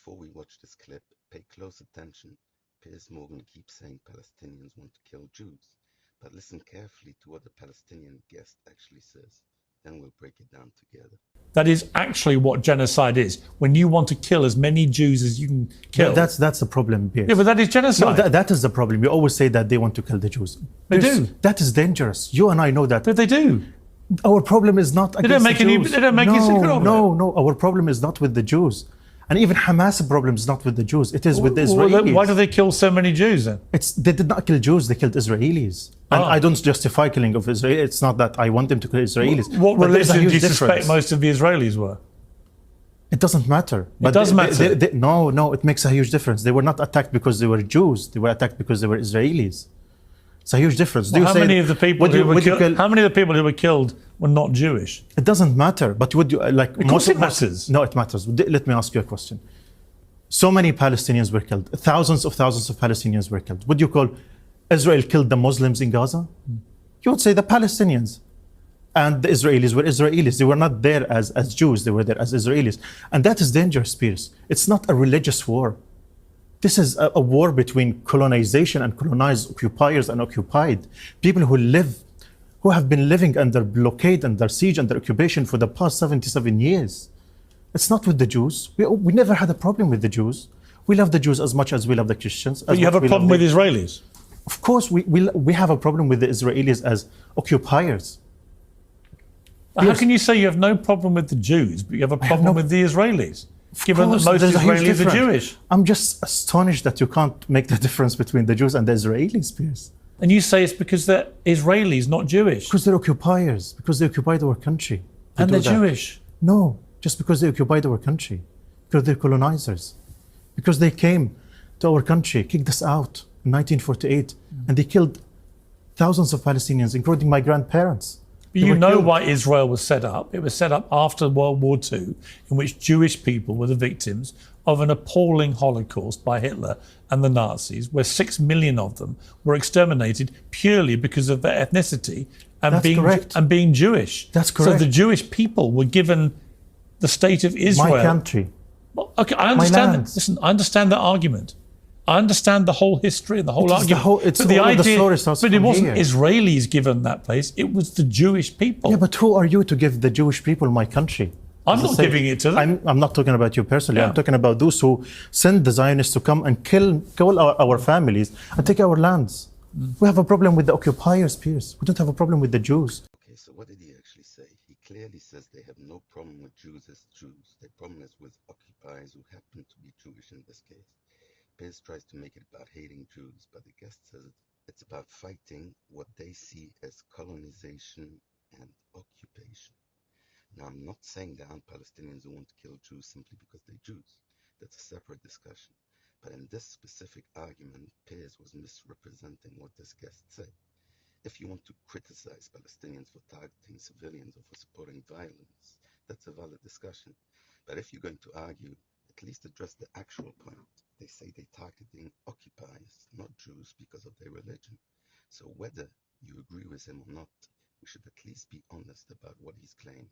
before we watch this clip, pay close attention. Piers Morgan keeps saying Palestinians want to kill Jews, but listen carefully to what the Palestinian guest actually says. Then we'll break it down together. That is actually what genocide is. When you want to kill as many Jews as you can kill. That's the problem, Piers. Yeah, but that is genocide. No, that is the problem. You always say that they want to kill the Jews. They Piers, do. That is dangerous. You and I know that. But they do. Our problem is not against don't make the any- Jews. they don't make any secret of it. No. Our problem is not with the Jews. And even Hamas' problem is not with the Jews. It is with the Well, Israelis. why do they kill so many Jews then? They did not kill Jews, they killed Israelis. And Ah. I don't justify killing of Israel. It's not that I want them to kill Israelis. What But there's a religion do huge you suspect difference. most of the Israelis were? It doesn't matter. does matter. No, it makes a huge difference. They were not attacked because they were Jews. They were attacked because they were Israelis. It's a huge difference. Well, how many of the people who were killed were not Jewish? It doesn't matter. But would you like? Of course it matters. No, it matters. Let me ask you a question. So many Palestinians were killed. Thousands of Palestinians were killed. Would you call Israel killed the Muslims in Gaza? You would say the Palestinians. And the Israelis were Israelis. They were not there as Jews. They were there as Israelis. And that is dangerous, Piers. It's not a religious war. This is a war between colonization and colonized, occupiers and occupied. People who have been living under blockade, under siege, under occupation for the past 77 years. It's not with the Jews. We never had a problem with the Jews. We love the Jews as much as we love the Christians. But you have a problem with Israelis? Of course, we have a problem with the Israelis as occupiers. How can you say you have no problem with the Jews, but you have a problem with the Israelis, given that most Israelis are Jewish? I'm just astonished that you can't make the difference between the Jews and the Israelis, Piers. And you say it's because they're Israelis, not Jewish. Because they're occupiers, because they occupied our country. And they're Jewish. No, just because they occupied our country, because they're colonizers, because they came to our country, kicked us out in 1948, and they killed thousands of Palestinians, including my grandparents. But you know why Israel was set up. It was set up after World War II, in which Jewish people were the victims of an appalling Holocaust by Hitler and the Nazis, where 6 million of them were exterminated purely because of their ethnicity and being Jewish. That's correct. So the Jewish people were given the state of Israel. My country. Well, okay, I understand that. Listen, I understand that argument. I understand the whole history and the whole argument. But it wasn't Israelis given that place. It was the Jewish people. Yeah, but who are you to give the Jewish people my country? I'm not giving it to them. I'm not talking about you personally. Yeah. I'm talking about those who send the Zionists to come and kill our families and take our lands. We have a problem with the occupiers, Piers. We don't have a problem with the Jews. Okay, so what did he actually say? He clearly says they have no problem with Jews as Jews. Their problem is with occupiers who happen to be Jewish in this case. Piers tries to make it about hating Jews, but the guest says it's about fighting what they see as colonization and occupation. Now, I'm not saying there aren't Palestinians who want to kill Jews simply because they're Jews. That's a separate discussion. But in this specific argument, Piers was misrepresenting what this guest said. If you want to criticize Palestinians for targeting civilians or for supporting violence, that's a valid discussion. But if you're going to argue, at least address the actual point. They say they're targeting occupiers, not Jews, because of their religion. So whether you agree with him or not, we should at least be honest about what he's claiming.